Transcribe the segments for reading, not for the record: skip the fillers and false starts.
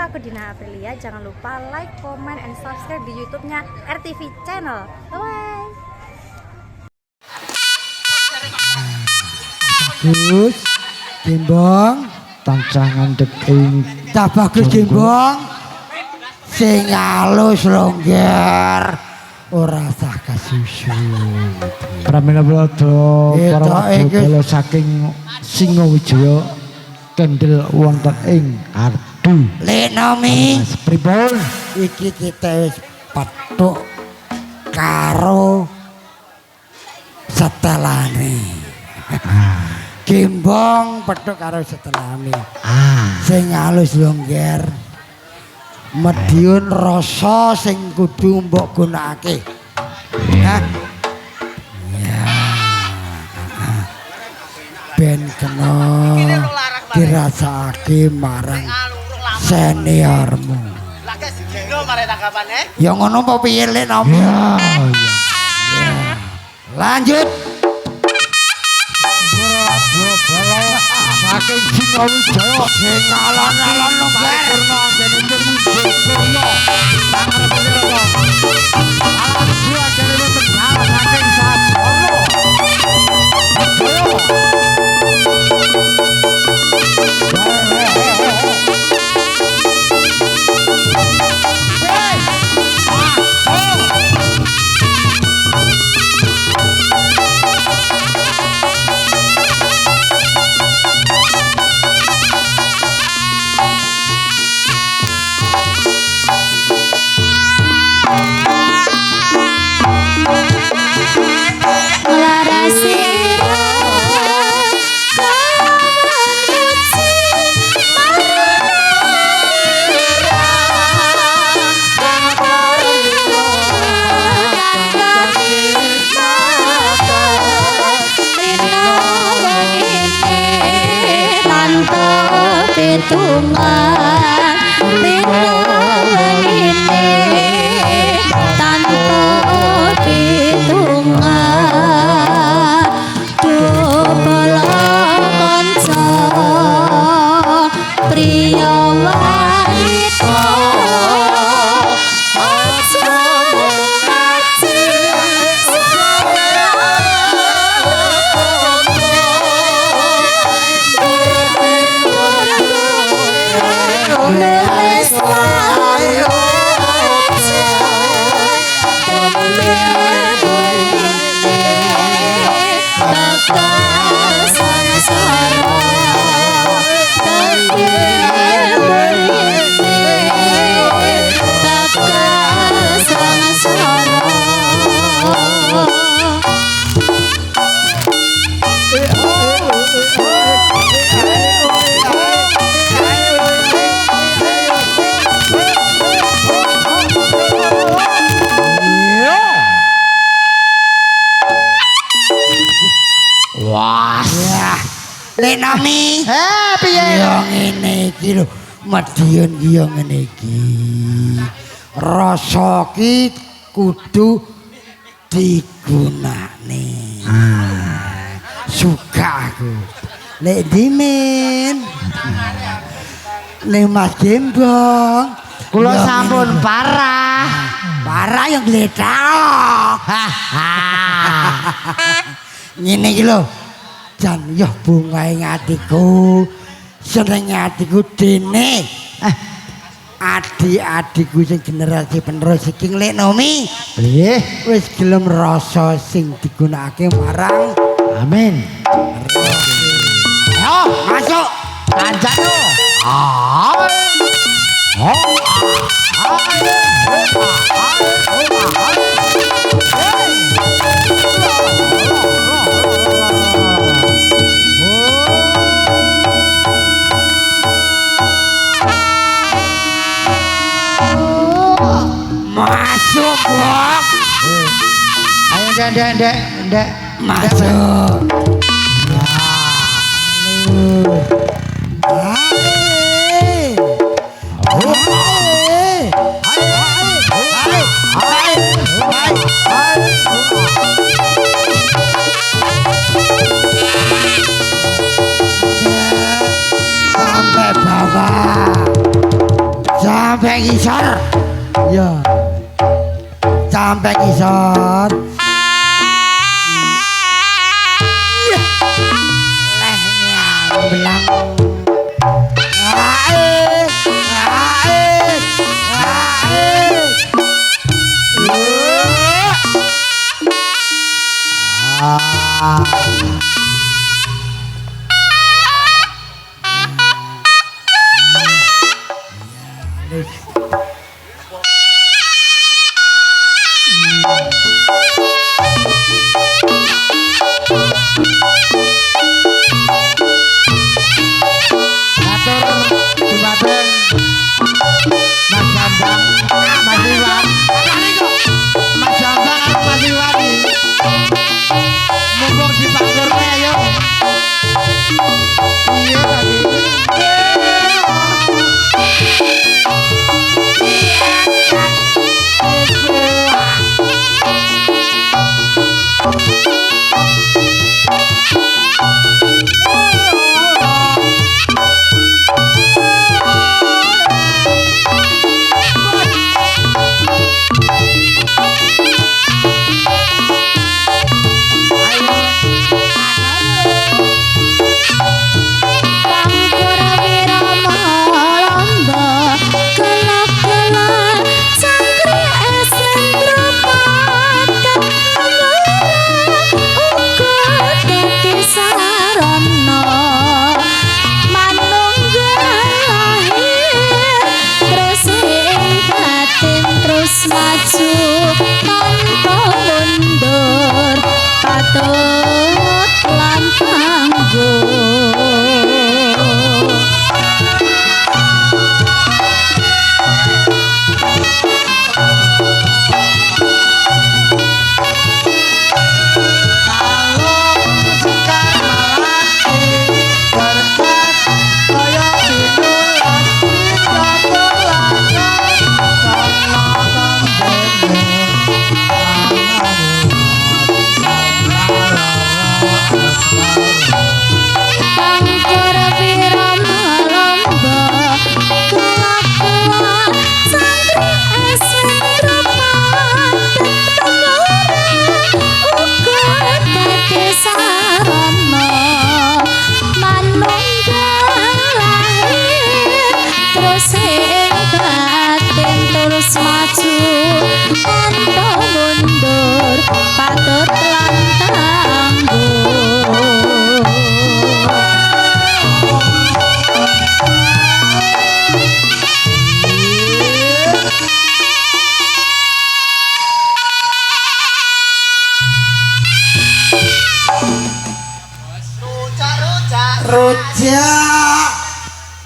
aku Dina Aprilia. Jangan lupa like, comment, and subscribe di YouTube-nya RTV Channel. Bye. Bagus, Gembong, tancangan deking tak bagus Gembong, sing halus longgar, ora sah kasusu. Pramila Brodo para wadya saking Singowijaya kendel wonten ing Ardu. Lek Nomi, Pripun? iki kita wis petuk karo setelane. Gembong petuk karo setelane. Sing halus longgar. Mediun rasa sing kudu mbok gunakake. Hah? Ya. Ben kena dirasake marang seniormu. Lagi sedino mare tanggapane. Ya ngono apa piye Lek Nom? Ya. Lanjut. Saking Singowijaya Sing alon-alon longgar. Purna jenengan Surya. Tangan penjara. Alam jiwa jenengan benar saking Sabono. Tungan pinangan ini tanpa pitungan dobala kanca priya wanita aja mengati Lek Nomi. Piye? Ya ngene iki lho, Madiun ki ya ngene iki. Rasa ki kudu digunakne. Suka aku. Lek Dimin. Lek Mas Gembong. Kula Ya sampun ngene. parah. Parah yang gledak. Ngene iki lho. Jan yo bungae atiku. Seneng atiku dene. Adik-adikku sing generasi penerus iki Lek Nomi. Piye? Wis gelem rasa sing digunakake marang Amin. Yo, masuk. Kancan yo. Masuk, Bok. Ayo ndek. Masuk. Sampai bawah. Sampai ngisor. Ya. Sampai ngisor. Lehnya belang. Ae.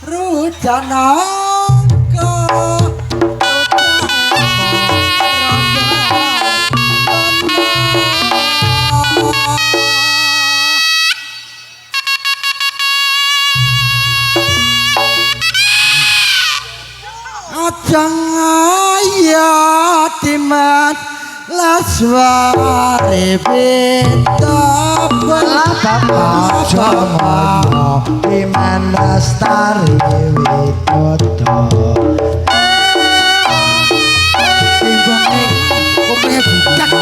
Rujak nangka ajang ayatimat laswari beta Jomo Iman Lestari Widodo timbang kupingnya budak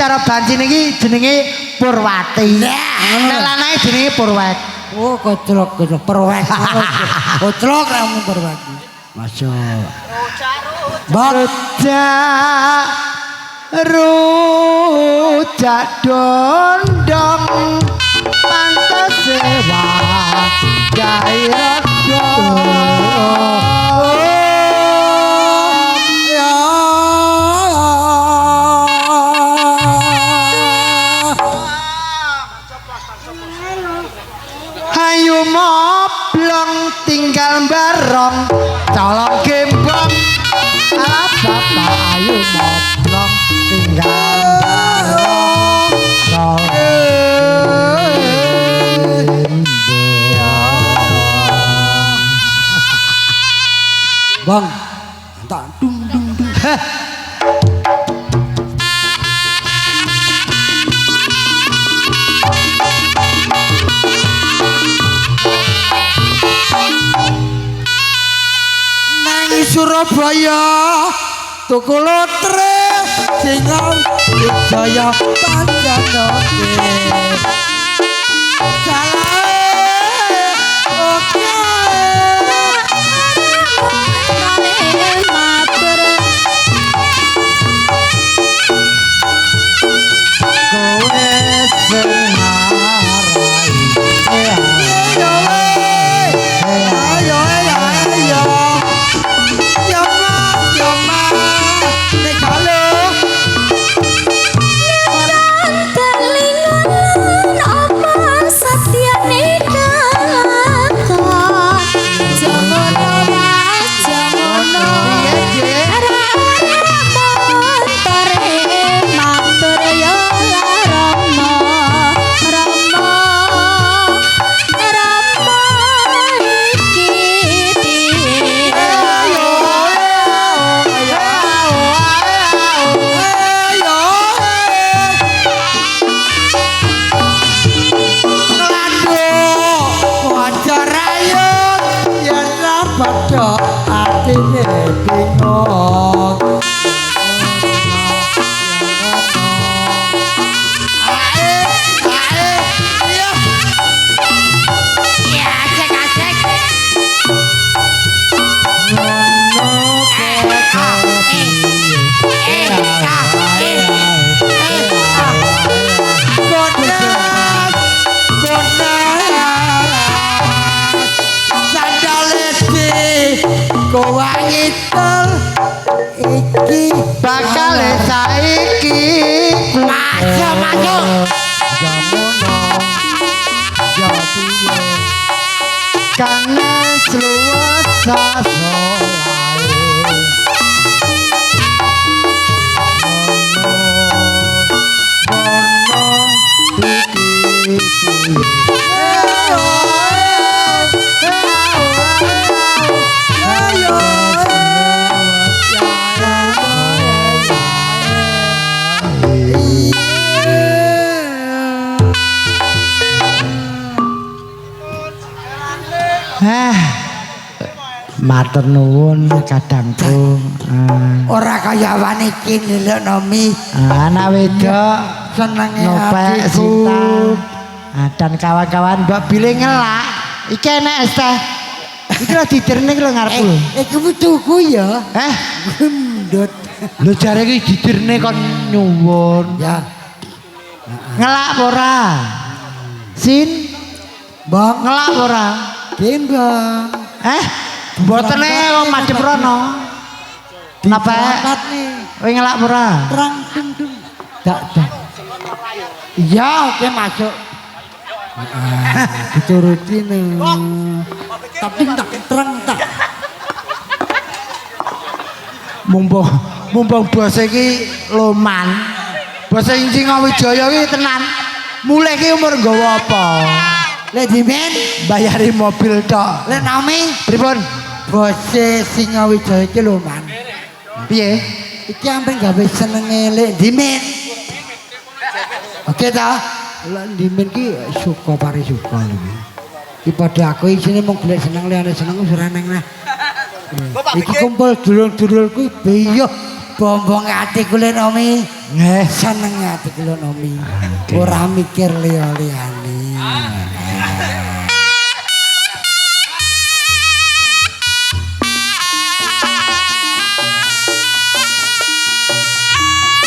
cara Banci niki jenenge Purwati. Nek lanang jenenge Purwek. Oh, koclok perwek. Koclok kamu perwek. Masuk. Rujak dondong pantes sewa gairah hayu moblong tinggal barong colong gembong ala bapak ayu moblong tinggal barong colong Bang, tak dung dung dung. Nang Surabaya tuku lotre singon Wijaya Panjanoke. Iki bakal saiki masuk jamono japiye kana sluwasa matur nuwun kadangku. Ora kaya wane iki lho Nomi. Anak wedok Senenge ngopek hatiku. Sinta. Dan kawan-kawan mbok bilih ngelak. Iki enek es teh. Iki lho diderne lho ngarepku. Iki tuku ya. Gendut. Lho jare iki diderne kon nyuwun. Ya. Ngelak apa ora? Sin. Bang Ngelak apa ora? Den Bang. Mbotene wong madhep rono. Napa? Berangkat nih. Kowe ngelak apa ora? Terang dung dung. Dak dak. Iya, oke masuk. Dituruti nih. Tapi tak terang tak. Mumpung bos iki loman. Bos sing Wijaya iki tenan. Mulih iki umur nggawa apa? Lek dimen Bayari mobil tok. lek Nomi Pripun? bose Singawijaya iki lho Man. Piye? Iki ampun gawe senenge lek dimen. Oke ta? Lek dimen ki suka pare suka lho. Iki padha aku isine mung golek seneng liyane seneng wis ora neng nah. Iki kumpul dulur-dulurku biyo bombong ati kula Nomi. Nggih. Seneng ati kula Nomi. Ora mikir liya-liyane.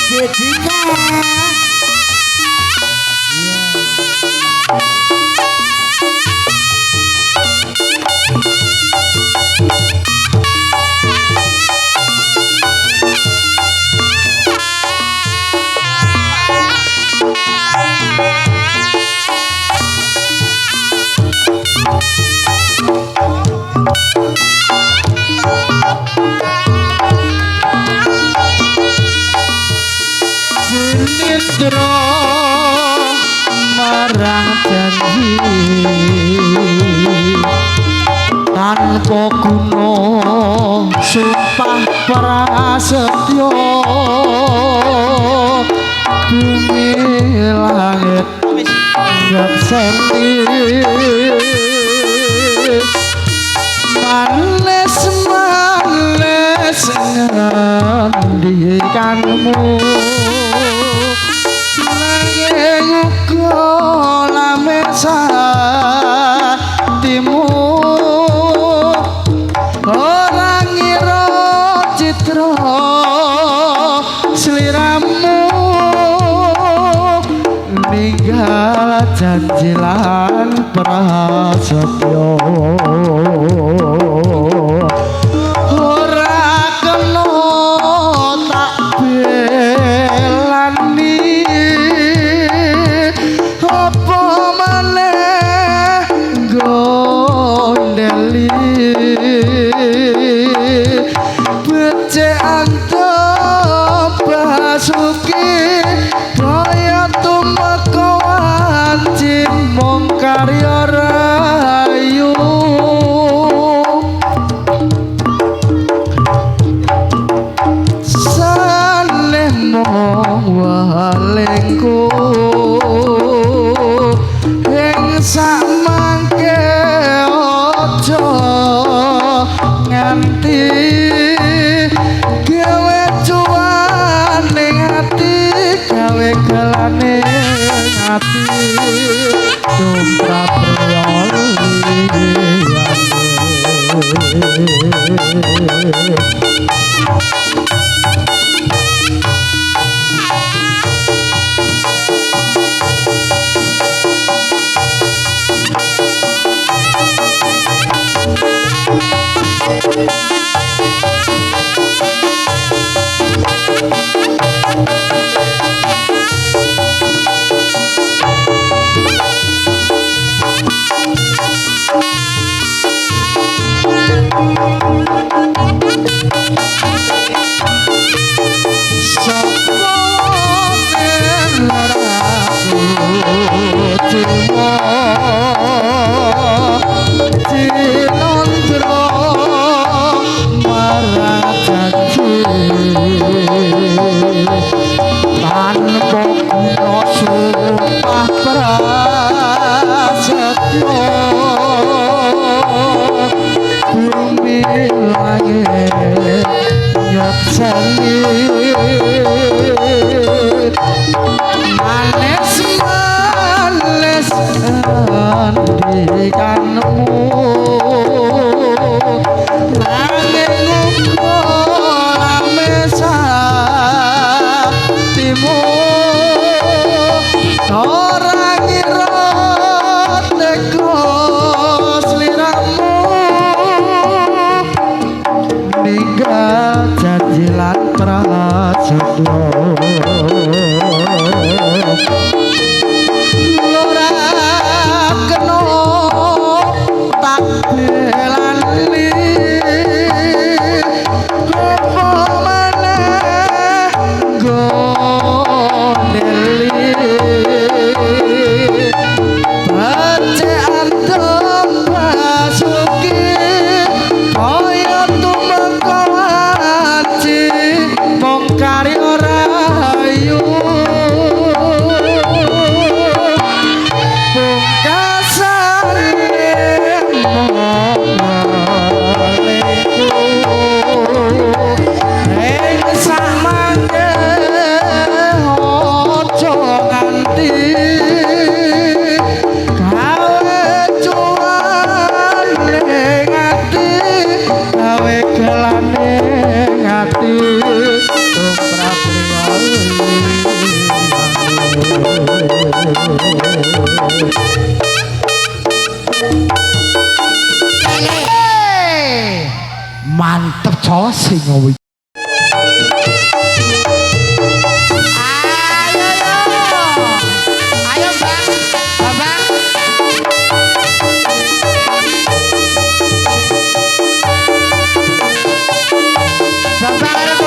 Jessica. Sinindro marang janji tanpa guna sumpah prasetyo bumi langit ngekseni manis manis ngendikanmu nanging uga lamesa timu ora ngira citra sliramu ninggal janji lan prasetyo ora kena tak belani apa maneh gondeli becek antuk basuki daya tumeka wanci mung karya rayu saleh mong walengku ing samangke aja nganti gawe cuan ning ati gawe galane ati tumrap karya ati tumrap mantep cowok sing ngowi. Ayo bang, babang. Babang ada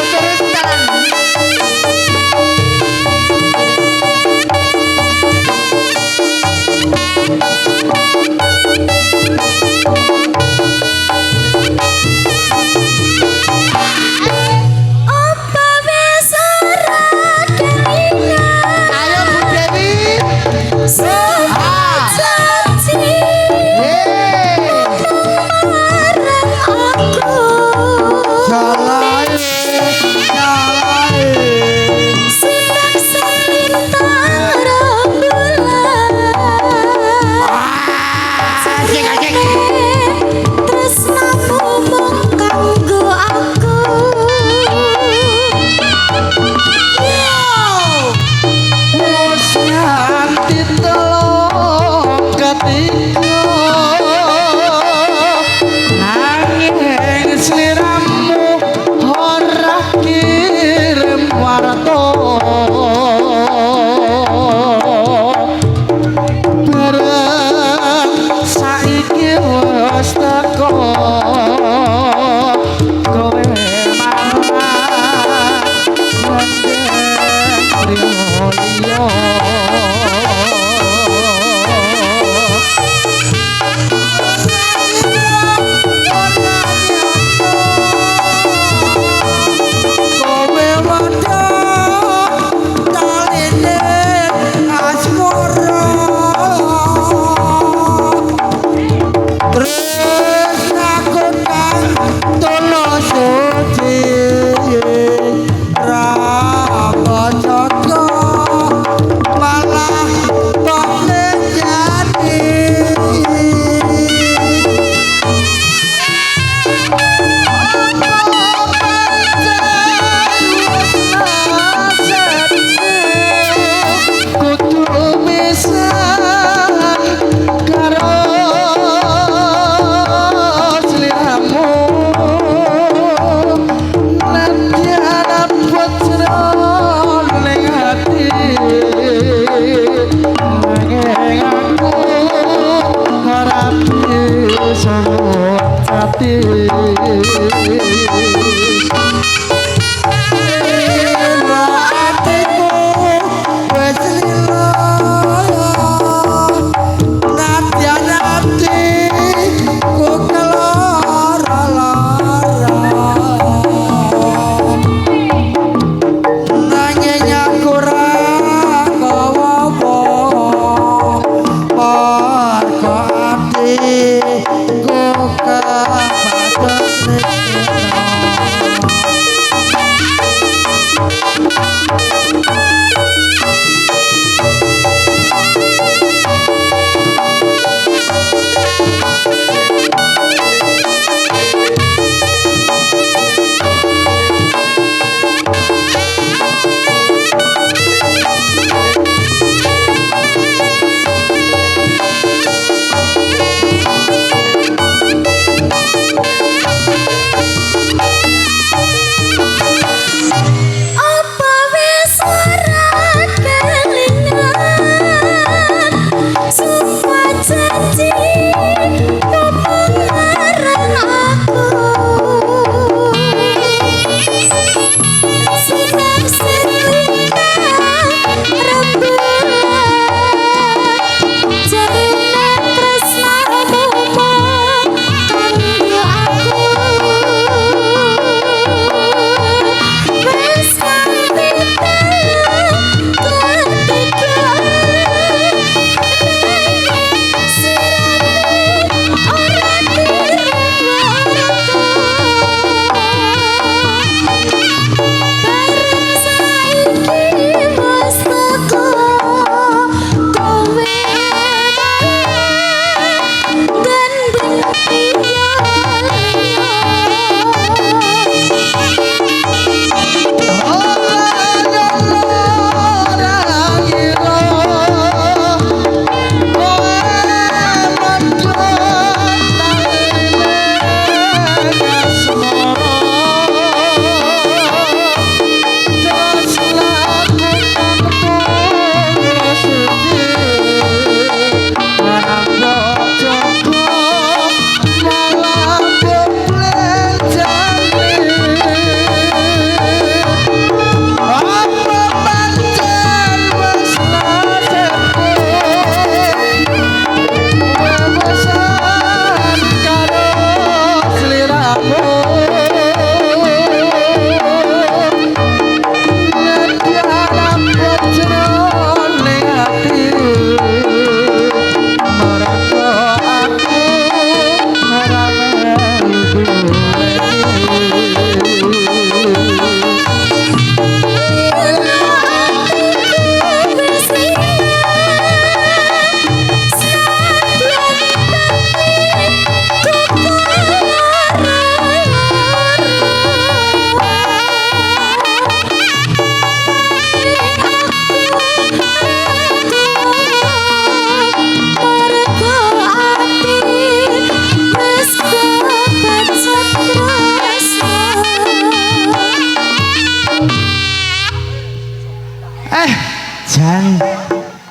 Jan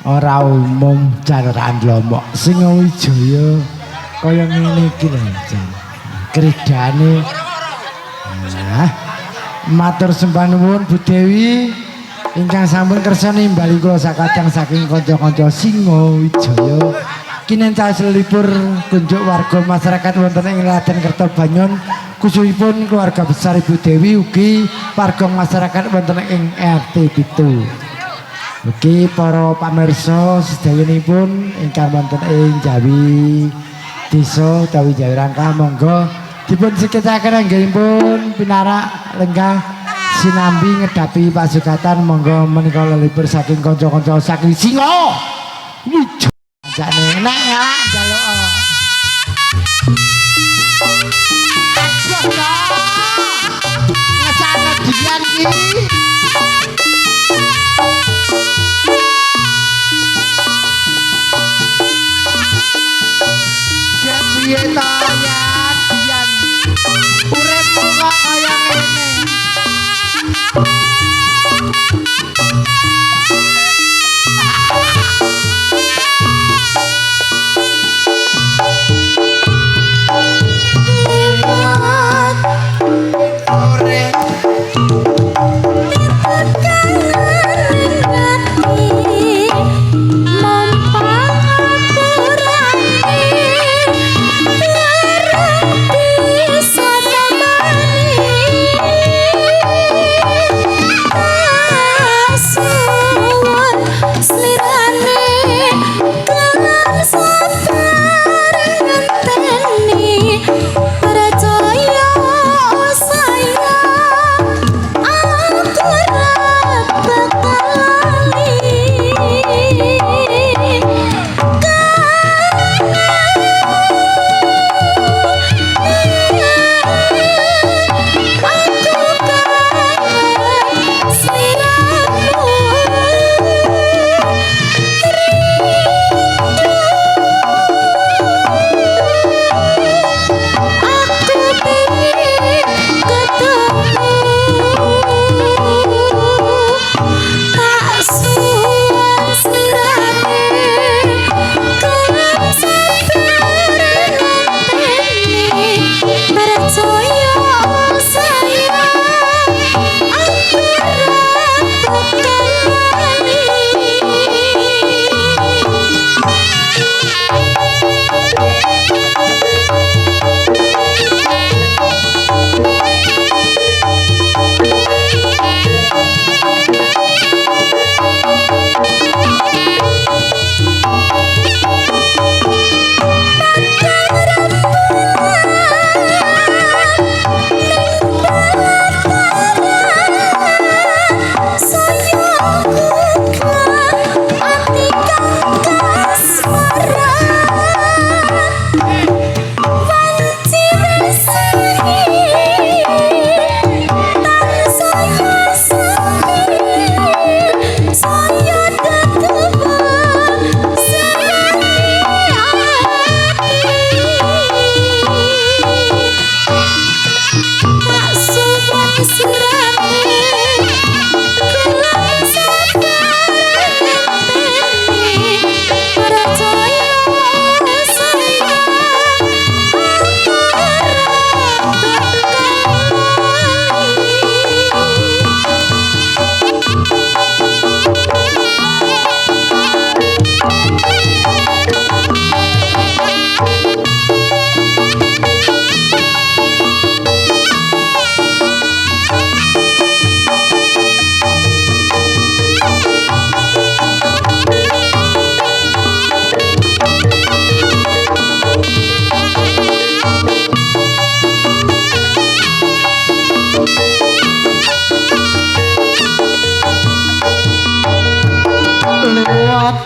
ora umum jararan Lombok Singowijaya kaya ngene iki lho Jan kridane matur sembah nuwun Bu Dewi ingkang sampun kersa nimbali kula sakadang saking kanca-kanca Singowijaya kinencal selipur kunjuk warga masyarakat wonten ing Raden Kertobanyon khususipun keluarga besar Ibu Dewi ugi warga masyarakat wonten ing RT 7. Ugi para pamirsa sedayanipun ingkang wonten ing Jawi Desa utawi Jawi Rangka monggo dipun sekitaken anggenipun pinarak lenggah sinambi ngedapi pasukatan monggo menika lelipur saking kanca-kanca saking Singo. Jane enak ngalak njaluk. Ngesana dian iki. Yen piye ta dian. Uripmu kok kaya ngene.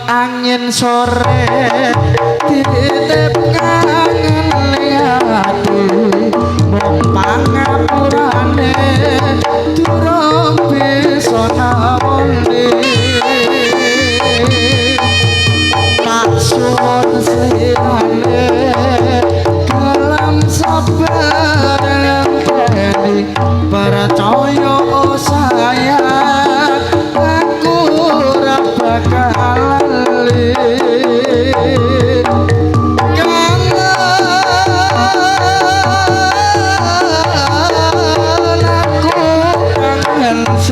angin sore titip kangen liati mung pangapurane durung bisa nawoni tak suwun sirane dalam sabar ngenteni percaya sayang aku ora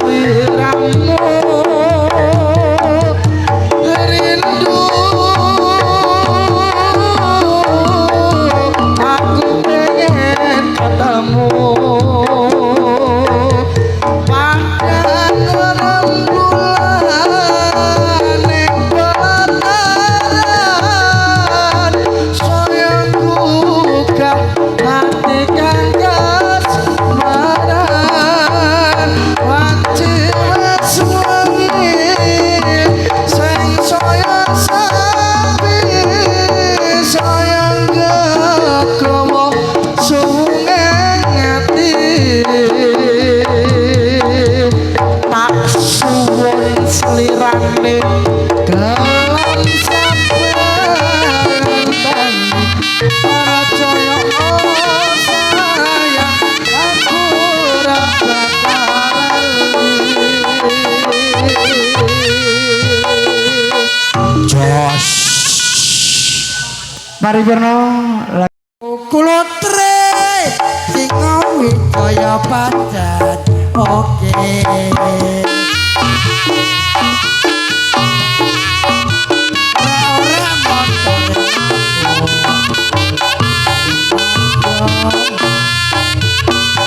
sliramu rindu aku pengen ketemu padang rembulan ning pelataran sayang gugah hati kang kasmaran wajib wes wengi sing saya sapi sayang gegowo sunge ngati tak suwun slirane gelam saben percaya sayang aku ora bakal Jos paripurna Kulotre singa wijaya padat oke ora motor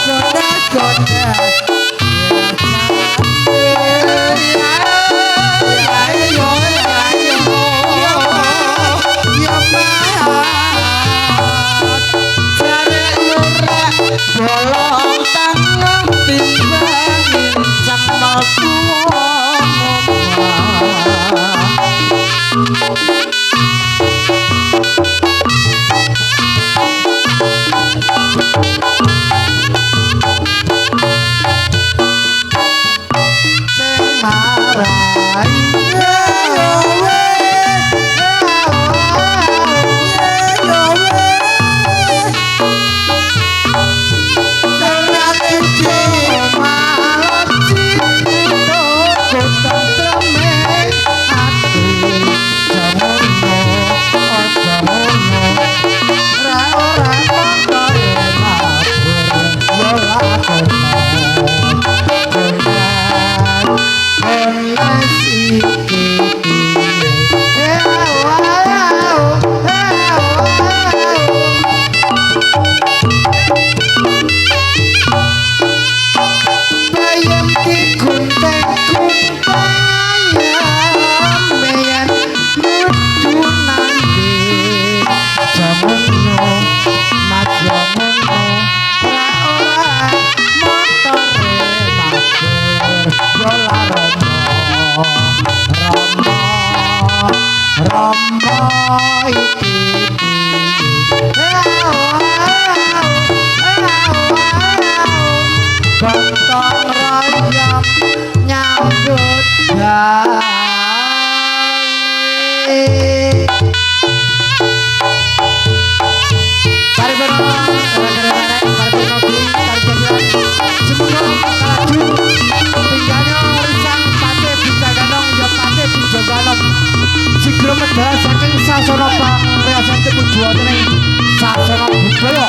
goda-goda bolong tangan timbangin sama Gotong royong nyambut gawe. Saking sasana pangriyasan pujuane ning sasana budaya